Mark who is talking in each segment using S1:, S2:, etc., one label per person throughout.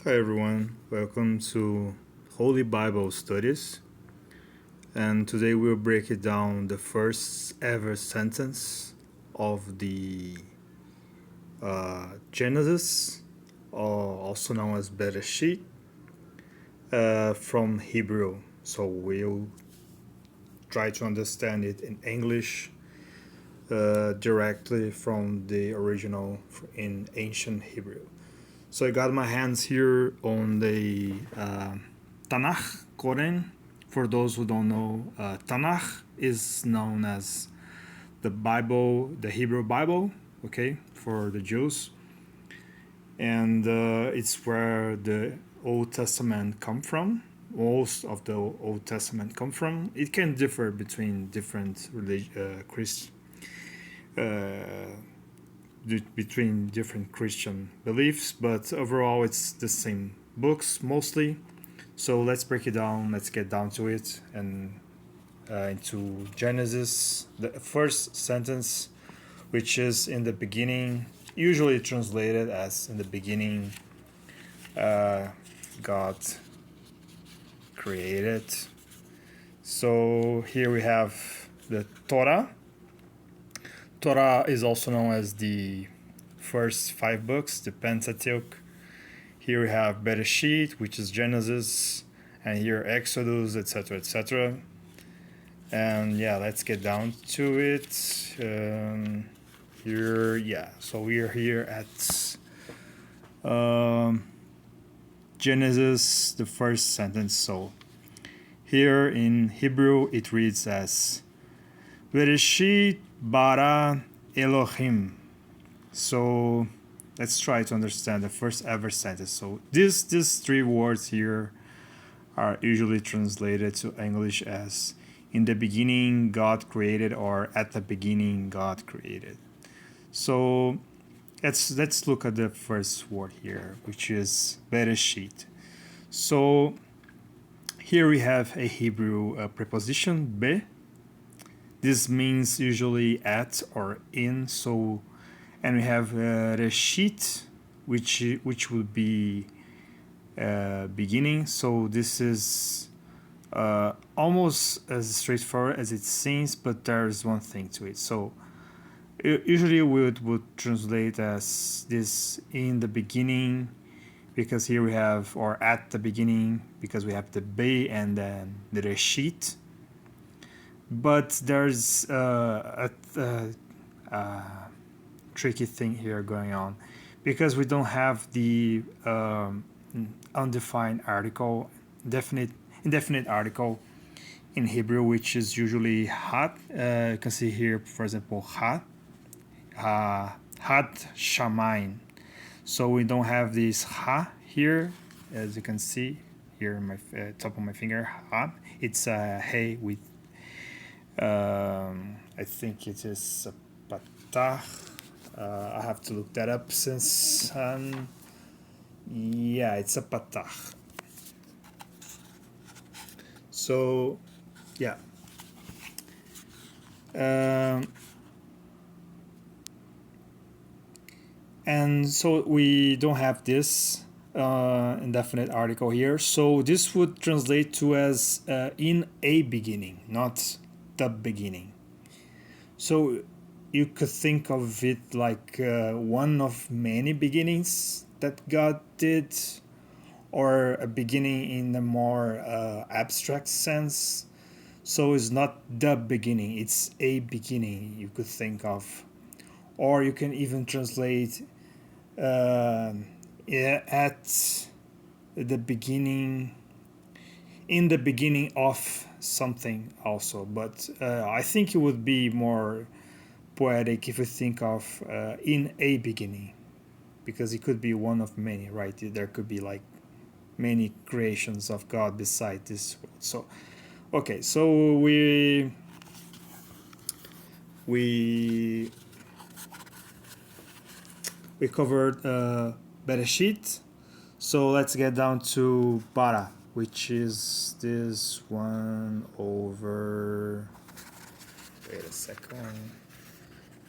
S1: Hi everyone, welcome to Holy Bible Studies. And today we'll break it down the first ever sentence of the Genesis, or also known as Bereshit, from Hebrew. So we'll try to understand it in English directly from the original in ancient Hebrew. So I got my hands here on the Tanakh, Koran. For those who don't know, Tanakh is known as the Bible, the Hebrew Bible, okay, for the Jews. And it's where the Old Testament come from. Most of the Old Testament come from. It can differ between different between different Christian beliefs, but overall it's the same books mostly. So let's break it down. Let's get down to it and into Genesis, the first sentence, which is in the beginning, usually translated as in the beginning, God created. So here we have the Torah. Torah is also known as the first 5 books, the Pentateuch. Here we have Bereshit, which is Genesis, and here Exodus, etc., etc. And yeah, let's get down to it. So we're here at Genesis, the first sentence. So here in Hebrew, it reads as Bereshit bara Elohim. So let's try to understand the first ever sentence. So these 3 words here are usually translated to English as in the beginning God created, or at the beginning God created. So let's look at the first word here, which is Bereshit. So here we have a Hebrew preposition be. This means usually at or in. So, and we have Reshit, which would be beginning. So this is almost as straightforward as it seems, but there's one thing to it. So usually we would translate as this in the beginning, because here we have, or at the beginning, because we have the be and then the Reshit. But there's a tricky thing here going on, because we don't have the undefined article, indefinite article in Hebrew, which is usually hat. You can see here, for example, hat shamain. So we don't have this ha here, as you can see here in my top of my finger. Ha, it's a hey with I think it is a patah. I have to look that up since yeah, it's a patah. So yeah, and so we don't have this indefinite article here. So this would translate to as in a beginning, not the beginning. So you could think of it like one of many beginnings that God did, or a beginning in a more abstract sense. So it's not the beginning, it's a beginning you could think of. Or you can even translate at the beginning, in the beginning of something also. But I think it would be more poetic if you think of in a beginning, because it could be one of many, right? There could be like many creations of God beside this world. So okay, so we covered Bereshit. So let's get down to Bara, which is this one over. Wait a second.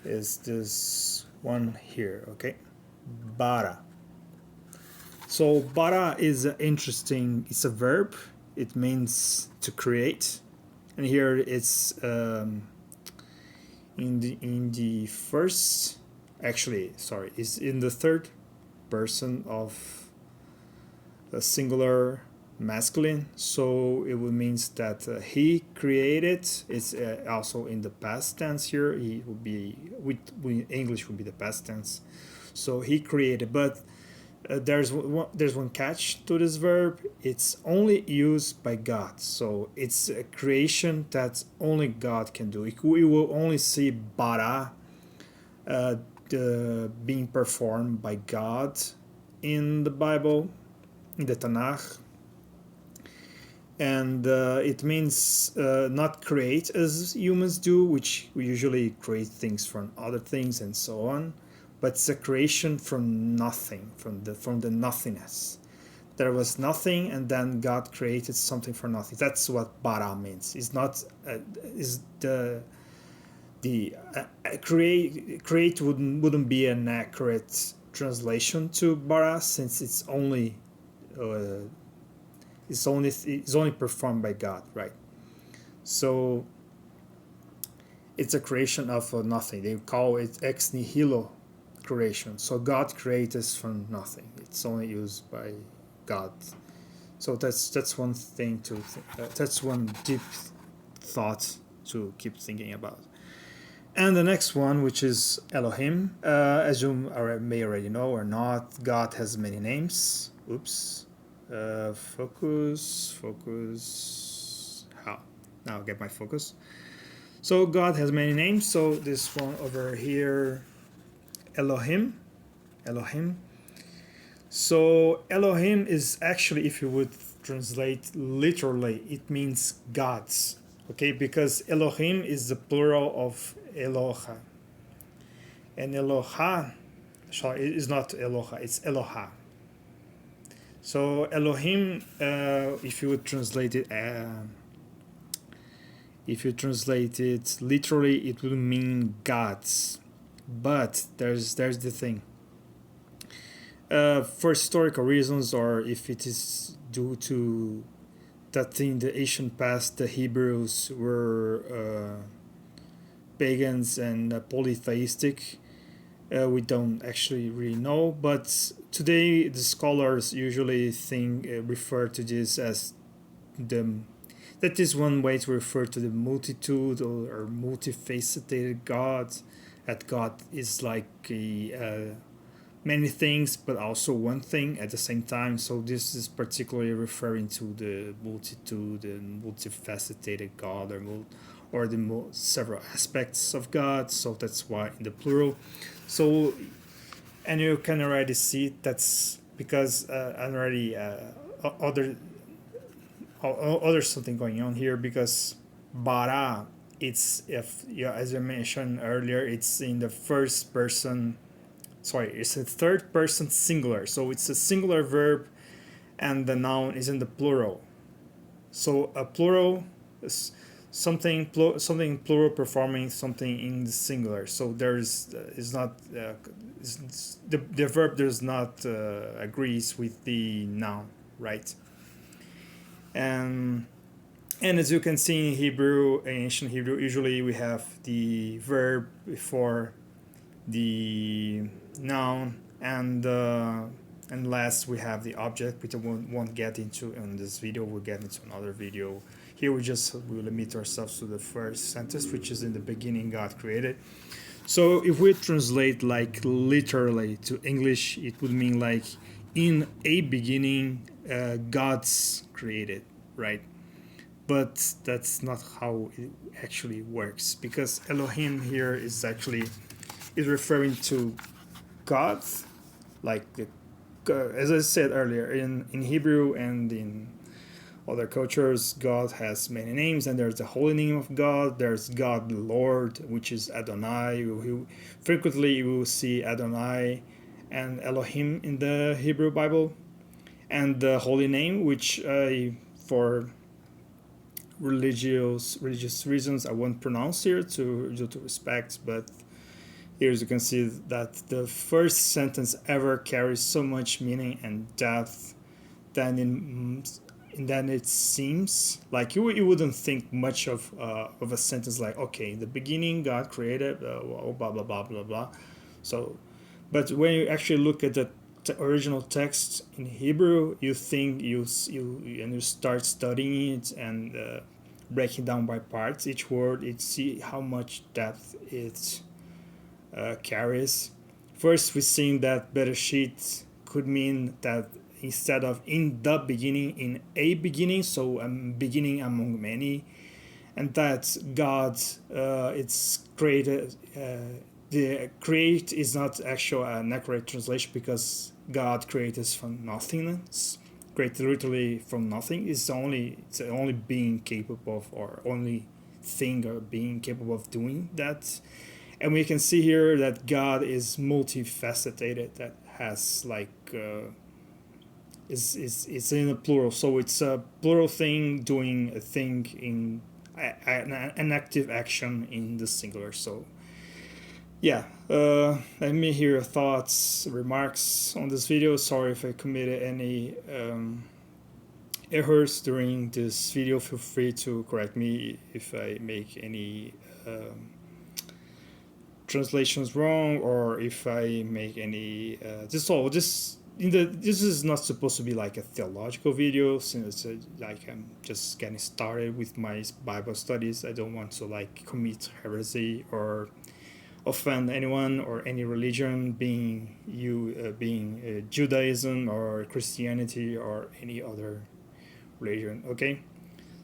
S1: Is this one here? Okay, Bara. So bara is interesting. It's a verb. It means to create, and here it's in the first. Actually, sorry, it's in the third person of a singular masculine. So it would means that he created. It's also in the past tense here. He would be with English would be the past tense. So he created, but there's one catch to this verb. It's only used by God, so it's a creation that only God can do. We will only see bara being performed by God in the Bible, in the Tanakh, and it means not create as humans do, which we usually create things from other things and so on, but it's a creation from nothing, from the nothingness. There was nothing, and then God created something from nothing. That's what bara means. It's not is the create wouldn't be an accurate translation to bara, since it's only performed by God, right? So it's a creation of nothing. They call it ex nihilo creation. So God created us from nothing. It's only used by God. So that's one thing to that's one deep thought to keep thinking about. And the next one, which is Elohim, as you may already know or not, God has many names. Oops. Focus. How? Now I'll get my focus. So God has many names. So this one over here, Elohim. So Elohim is actually, if you would translate literally, it means gods. Okay, because Elohim is the plural of Eloha. And Eloha, sorry, it is not Eloha, it's Eloha. So Elohim, if you would translate it, literally, it would mean gods. But there's the thing. For historical reasons, or if it is due to that in the ancient past, the Hebrews were pagans and polytheistic. We don't actually really know, but today the scholars usually refer to this as that is one way to refer to the multitude or multifaceted God. That God is like many things, but also one thing at the same time. So this is particularly referring to the multitude and multifaceted God, or the several aspects of God. So that's why in the plural. So, and you can already see that's because already other something going on here, because bara, it's, if as I mentioned earlier, it's in the first person. Sorry, it's a third person singular. So it's a singular verb, and the noun is in the plural. So a plural is something plural performing something in the singular. So there's is not the verb does not agrees with the noun, right? And as you can see in Hebrew, in ancient Hebrew, usually we have the verb before the noun, and last we have the object, which I won't get into in this video. We'll get into another video. Here we limit ourselves to the first sentence, which is in the beginning God created. So if we translate like literally to English, it would mean like in a beginning God's created, right? But that's not how it actually works, because Elohim here is referring to God, like as I said earlier, in Hebrew and in other cultures, God has many names, and there's the holy name of God. There's God the Lord, which is Adonai. Frequently you will see Adonai and Elohim in the Hebrew Bible, and the holy name, which for religious reasons I won't pronounce here due to respect, but Here you can see that the first sentence ever carries so much meaning and depth than than it seems. Like you wouldn't think much of a sentence like, okay, in the beginning God created blah blah blah blah blah. So, but when you actually look at the original text in Hebrew, you think and you start studying it and breaking down by parts each word. You see how much depth it carries. First, we seen that Bereshit could mean that instead of in the beginning, in a beginning, so a beginning among many, and that God, it's created. The create is not actually an accurate translation because God created from nothingness. Created literally from nothing is it's only being capable of, or only thing or being capable of doing that. And we can see here that God is multifaceted. That has like is in a plural, so it's a plural thing doing a thing in an active action in the singular. So yeah, let me hear your thoughts, remarks on this video. Sorry if I committed any errors during this video. Feel free to correct me if I make any translations wrong, or if I make any this is not supposed to be like a theological video, since it's like I'm just getting started with my Bible studies. I don't want to like commit heresy or offend anyone or any religion, being Judaism or Christianity or any other religion. Okay,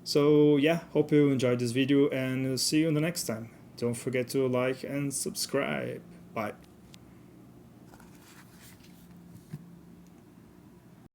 S1: so yeah, hope you enjoyed this video and see you in the next time. Don't forget to like and subscribe. Bye.